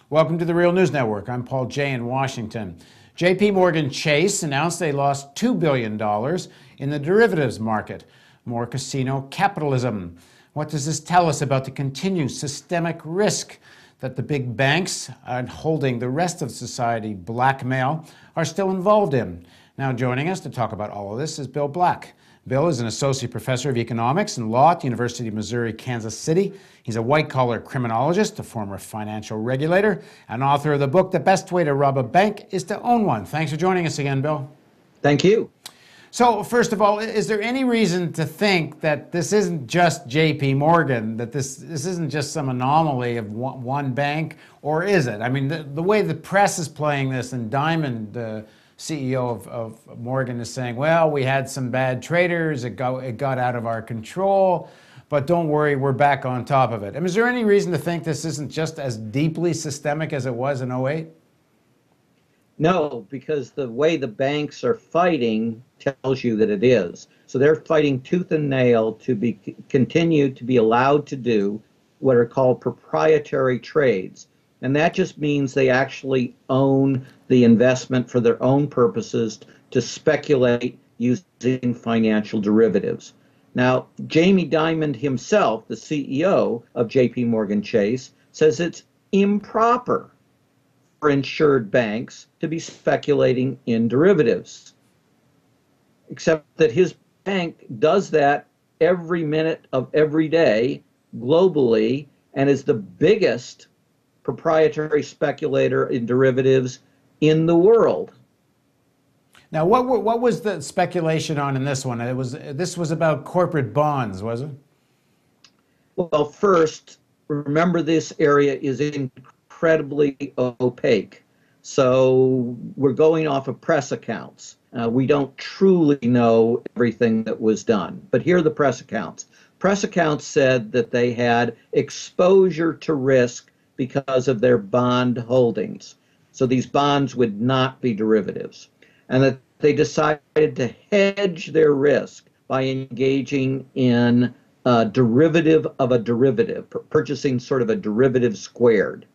Welcome to the Real News Network. I'm Paul Jay in Washington. JP Morgan Chase announced they lost $2 billion in the derivatives market. More casino capitalism. What does this tell us about the continued systemic risk that the big banks and holding the rest of society blackmail are still involved in? Now joining us to talk about all of this is Bill Black. Bill is an associate professor of economics and law at the University of Missouri, Kansas City. He's a white-collar criminologist, a former financial regulator, and author of the book, The Best Way to Rob a Bank is to Own One. Thanks for joining us again, Bill. Thank you. So, first of all, is there any reason to think that this isn't just JP Morgan, that this isn't just some anomaly of one bank, or is it? I mean, the way the press is playing this, and Diamond, the CEO of Morgan, is saying, well, we had some bad traders, it got out of our control, but don't worry, we're back on top of it. I mean, is there any reason to think this isn't just as deeply systemic as it was in '08? No, because the way the banks are fighting tells you that it is. So they're fighting tooth and nail to continue to be allowed to do what are called proprietary trades. And that just means they actually own the investment for their own purposes to speculate using financial derivatives. Now, Jamie Dimon himself, the CEO of JP Morgan Chase, says it's improper for insured banks to be speculating in derivatives, except that his bank does that every minute of every day globally and is the biggest proprietary speculator in derivatives in the world. Now, what was the speculation on in this one? This was about corporate bonds, was it? Well, first, remember this area is incredibly opaque. So we're going off of press accounts. We don't truly know everything that was done. But here are the press accounts. Press accounts said that they had exposure to risk because of their bond holdings. So these bonds would not be derivatives. And that they decided to hedge their risk by engaging in a derivative of a derivative, purchasing sort of a derivative squared.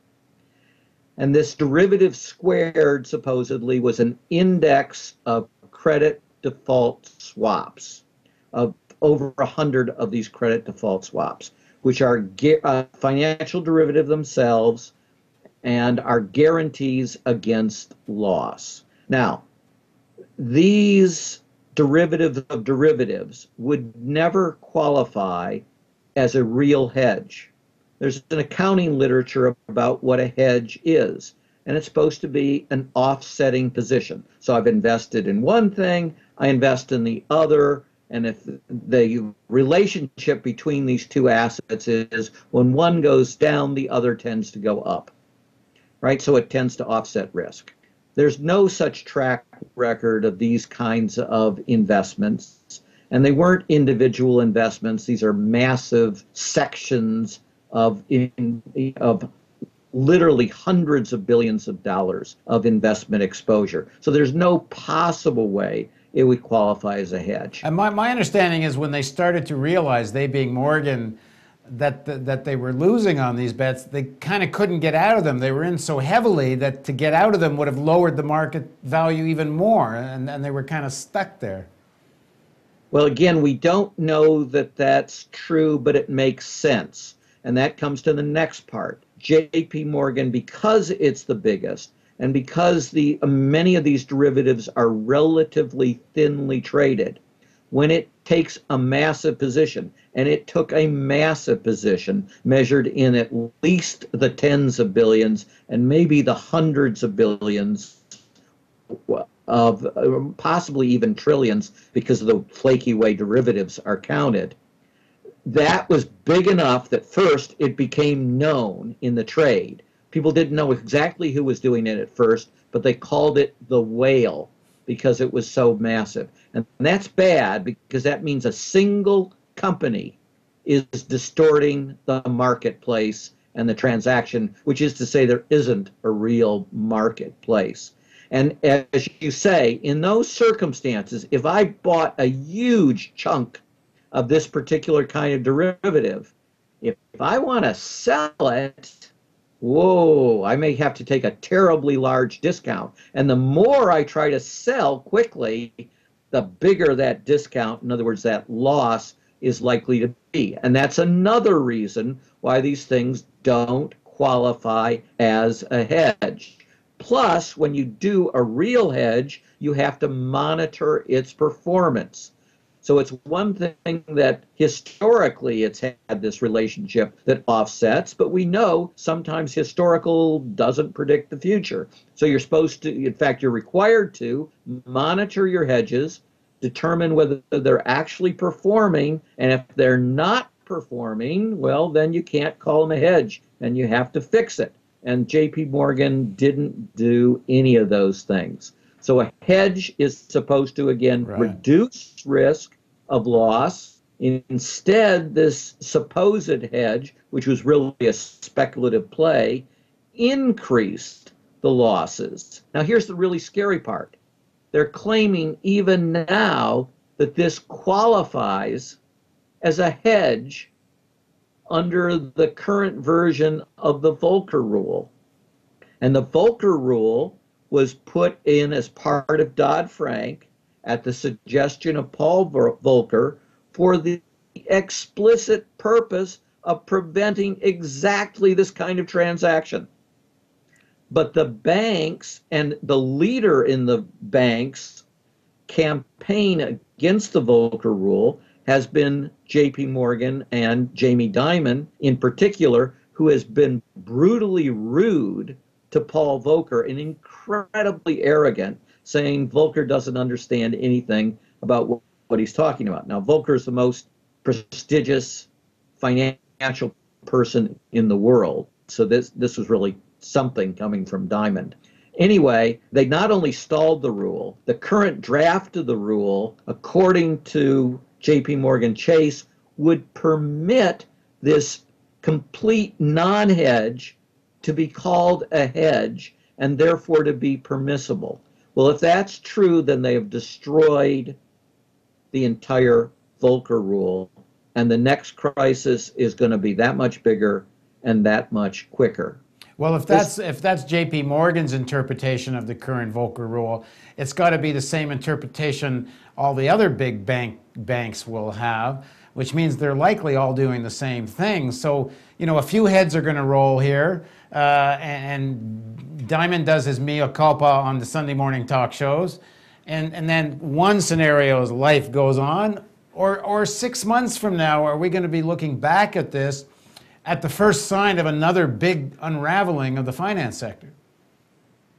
And this derivative squared supposedly was an index of credit default swaps, of over 100 of these credit default swaps, which are financial derivative themselves and are guarantees against loss. Now, these derivatives of derivatives would never qualify as a real hedge. There's an accounting literature about what a hedge is, and it's supposed to be an offsetting position. So I've invested in one thing, I invest in the other, and if the relationship between these two assets is when one goes down, the other tends to go up, right? So it tends to offset risk. There's no such track record of these kinds of investments, and they weren't individual investments. These are massive sections of literally hundreds of billions of dollars of investment exposure. So there's no possible way it would qualify as a hedge. And my understanding is when they started to realize, they being Morgan, that they were losing on these bets, they kind of couldn't get out of them. They were in so heavily that to get out of them would have lowered the market value even more, and they were kind of stuck there. Well, again, we don't know that that's true, but it makes sense. And that comes to the next part. JP Morgan, because it's the biggest, and because many of these derivatives are relatively thinly traded, when it takes a massive position, and it took a massive position measured in at least the tens of billions and maybe the hundreds of billions of possibly even trillions because of the flaky way derivatives are counted, that was big enough that first it became known in the trade. People didn't know exactly who was doing it at first, but they called it the whale because it was so massive. And that's bad because that means a single company is distorting the marketplace and the transaction, which is to say there isn't a real marketplace. And as you say, in those circumstances, if I bought a huge chunk of this particular kind of derivative, if I want to sell it, whoa, I may have to take a terribly large discount. And the more I try to sell quickly, the bigger that discount, in other words, that loss, is likely to be. And that's another reason why these things don't qualify as a hedge. Plus, when you do a real hedge, you have to monitor its performance. So it's one thing that historically it's had this relationship that offsets, but we know sometimes historical doesn't predict the future. So you're supposed to, in fact, you're required to monitor your hedges, determine whether they're actually performing, and if they're not performing, well, then you can't call them a hedge and you have to fix it. And JP Morgan didn't do any of those things. So a hedge is supposed to, again, reduce risk of loss. Instead, this supposed hedge, which was really a speculative play, increased the losses. Now, here's the really scary part. They're claiming even now that this qualifies as a hedge under the current version of the Volcker Rule. And the Volcker Rule was put in as part of Dodd-Frank at the suggestion of Paul Volcker for the explicit purpose of preventing exactly this kind of transaction. But the banks and the leader in the banks' campaign against the Volcker Rule has been JP Morgan and Jamie Dimon in particular, who has been brutally rude to Paul Volcker and incredibly arrogant, saying Volcker doesn't understand anything about what he's talking about. Now, Volcker is the most prestigious financial person in the world, so this was really something coming from Diamond. Anyway, they not only stalled the rule, the current draft of the rule, according to JP Morgan Chase, would permit this complete non-hedge to be called a hedge and therefore to be permissible. Well, if that's true, then they have destroyed the entire Volcker Rule, and the next crisis is going to be that much bigger and that much quicker. Well, if that's JP Morgan's interpretation of the current Volcker Rule, it's got to be the same interpretation all the other big banks will have, which means they're likely all doing the same thing. So, you know, a few heads are going to roll here, and Diamond does his mea culpa on the Sunday morning talk shows, and then one scenario is life goes on, or 6 months from now, are we going to be looking back at this at the first sign of another big unraveling of the finance sector?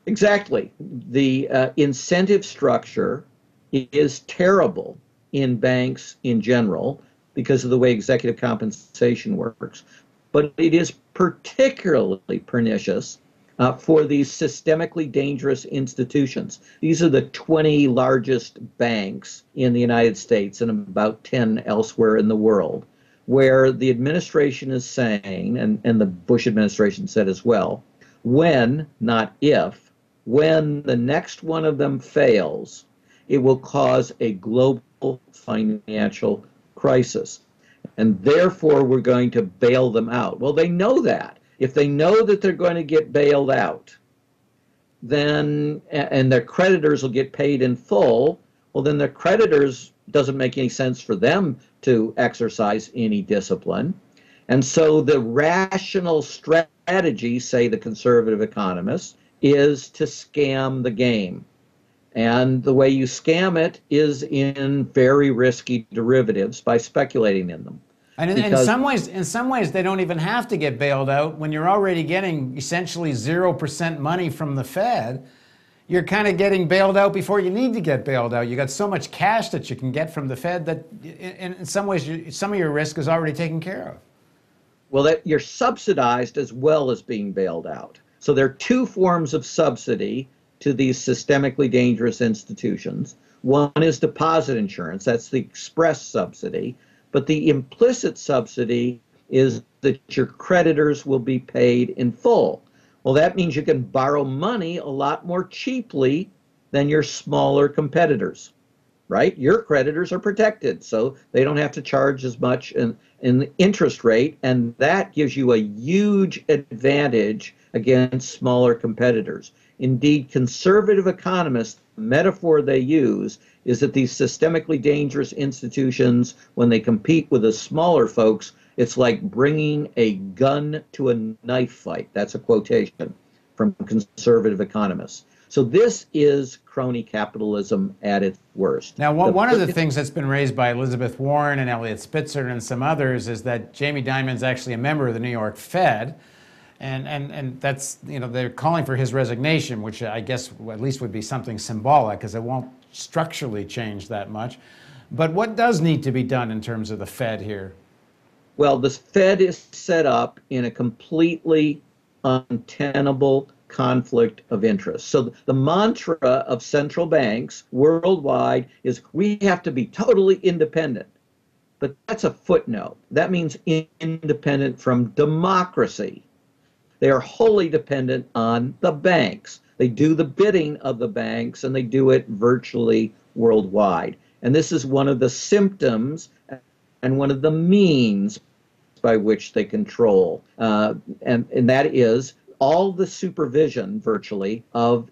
Exactly. The incentive structure is terrible in banks in general because of the way executive compensation works, but it is particularly pernicious for these systemically dangerous institutions. These are the 20 largest banks in the United States and about 10 elsewhere in the world, where the administration is saying, and the Bush administration said as well, when, not if, when the next one of them fails, it will cause a global financial crisis. And therefore, we're going to bail them out. Well, they know that. If they know that they're going to get bailed out, then, and their creditors will get paid in full, well, then their creditors, doesn't make any sense for them to exercise any discipline. And so the rational strategy, say the conservative economists, is to scam the game. And the way you scam it is in very risky derivatives by speculating in them. And in some ways, they don't even have to get bailed out when you're already getting essentially 0% money from the Fed. You're kind of getting bailed out before you need to get bailed out. You got so much cash that you can get from the Fed that in some ways, some of your risk is already taken care of. Well, that you're subsidized as well as being bailed out. So there are two forms of subsidy to these systemically dangerous institutions. One is deposit insurance. That's the express subsidy. But the implicit subsidy is that your creditors will be paid in full. Well, that means you can borrow money a lot more cheaply than your smaller competitors, right? Your creditors are protected, so they don't have to charge as much in the interest rate, and that gives you a huge advantage against smaller competitors. Indeed, conservative economists, the metaphor they use is that these systemically dangerous institutions, when they compete with the smaller folks, it's like bringing a gun to a knife fight. That's a quotation from conservative economists. So this is crony capitalism at its worst. Now, one of the things that's been raised by Elizabeth Warren and Elliot Spitzer and some others is that Jamie Dimon's actually a member of the New York Fed. And that's, they're calling for his resignation, which I guess at least would be something symbolic, because it won't structurally change that much. But what does need to be done in terms of the Fed here? Well, the Fed is set up in a completely untenable conflict of interest. So the mantra of central banks worldwide is we have to be totally independent. But that's a footnote. That means independent from democracy. They are wholly dependent on the banks. They do the bidding of the banks, and they do it virtually worldwide. And this is one of the symptoms and one of the means by which they control. And that is all the supervision virtually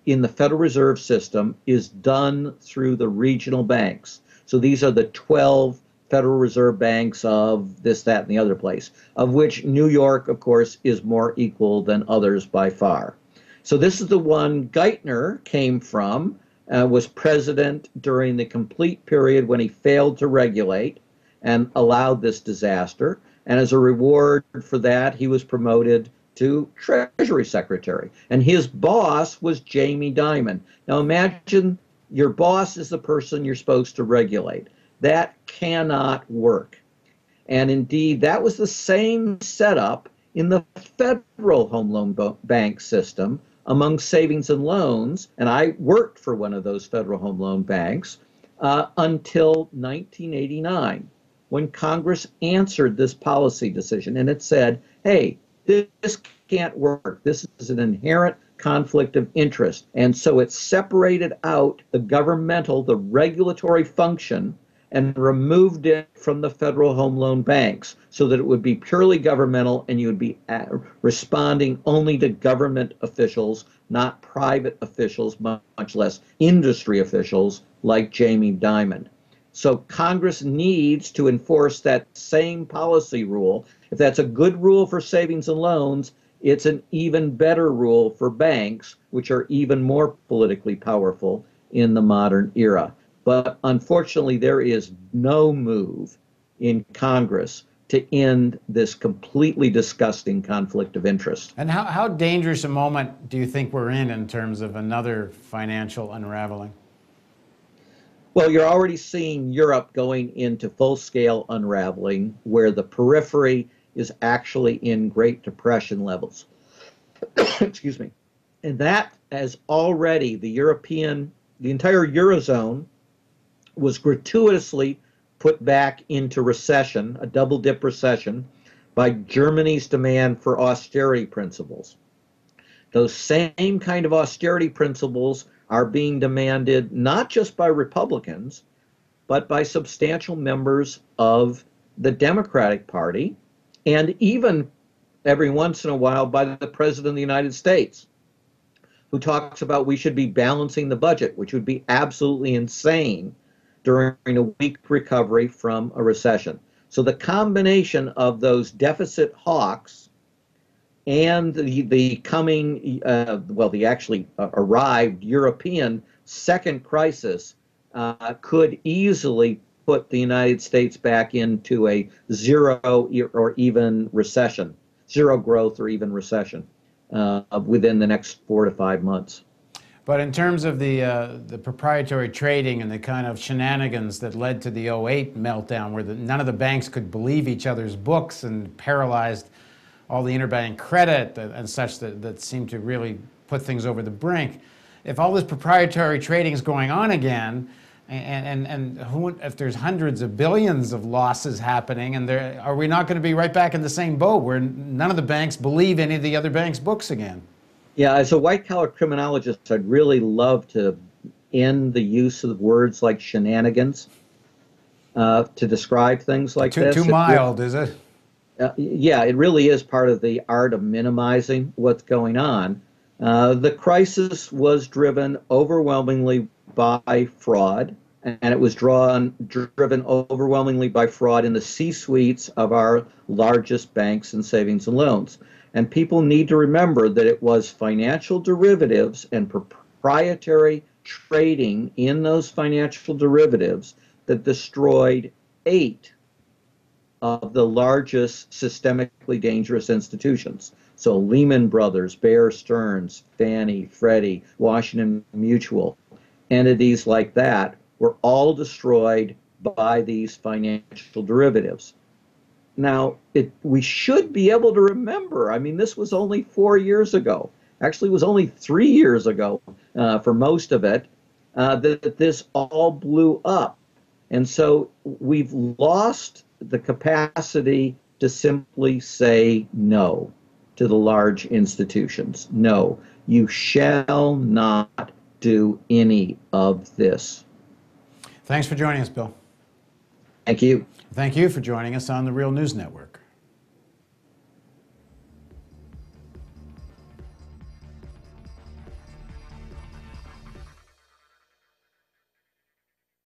in the Federal Reserve System is done through the regional banks. So these are the 12 Federal Reserve banks of this, that, and the other place, of which New York, of course, is more equal than others by far. So this is the one Geithner came from, was president during the complete period when he failed to regulate and allowed this disaster. And as a reward for that, he was promoted to Treasury Secretary. And his boss was Jamie Dimon. Now imagine your boss is the person you're supposed to regulate. That cannot work. And indeed, that was the same setup in the Federal Home Loan Bank system among savings and loans. And I worked for one of those Federal Home Loan Banks until 1989, when Congress answered this policy decision. And it said, hey, this can't work. This is an inherent conflict of interest. And so it separated out the regulatory function and removed it from the Federal Home Loan Banks so that it would be purely governmental and you would be responding only to government officials, not private officials, much less industry officials like Jamie Dimon. So Congress needs to enforce that same policy rule. If that's a good rule for savings and loans, it's an even better rule for banks, which are even more politically powerful in the modern era. But unfortunately, there is no move in Congress to end this completely disgusting conflict of interest. And how dangerous a moment do you think we're in terms of another financial unraveling? Well, you're already seeing Europe going into full-scale unraveling, where the periphery is actually in Great Depression levels. Excuse me. And that has already, the entire Eurozone was gratuitously put back into recession, a double-dip recession, by Germany's demand for austerity principles. Those same kind of austerity principles are being demanded not just by Republicans, but by substantial members of the Democratic Party, and even every once in a while by the President of the United States, who talks about we should be balancing the budget, which would be absolutely insane during a weak recovery from a recession. So the combination of those deficit hawks and the coming, the actually arrived European second crisis could easily put the United States back into a zero or even recession, zero growth or even recession within the next 4 to 5 months. But in terms of the proprietary trading and the kind of shenanigans that led to the '08 meltdown, where none of the banks could believe each other's books and paralyzed all the interbank credit and such that seemed to really put things over the brink. If all this proprietary trading is going on again, if there's hundreds of billions of losses happening, are we not going to be right back in the same boat where none of the banks believe any of the other banks' books again? Yeah, as a white-collar criminologist, I'd really love to end the use of words like shenanigans to describe things like this. Too mild, is it? Yeah, it really is part of the art of minimizing what's going on. The crisis was driven overwhelmingly by fraud, and it was driven overwhelmingly by fraud in the C-suites of our largest banks and savings and loans. And people need to remember that it was financial derivatives and proprietary trading in those financial derivatives that destroyed eight of the largest systemically dangerous institutions. So Lehman Brothers, Bear Stearns, Fannie, Freddie, Washington Mutual, entities like that were all destroyed by these financial derivatives. Now, we should be able to remember, I mean, this was only 4 years ago. Actually, it was only 3 years ago for most of it that this all blew up. And so we've lost the capacity to simply say no to the large institutions. No, you shall not do any of this. Thanks for joining us, Bill. Thank you. Thank you for joining us on the Real News Network.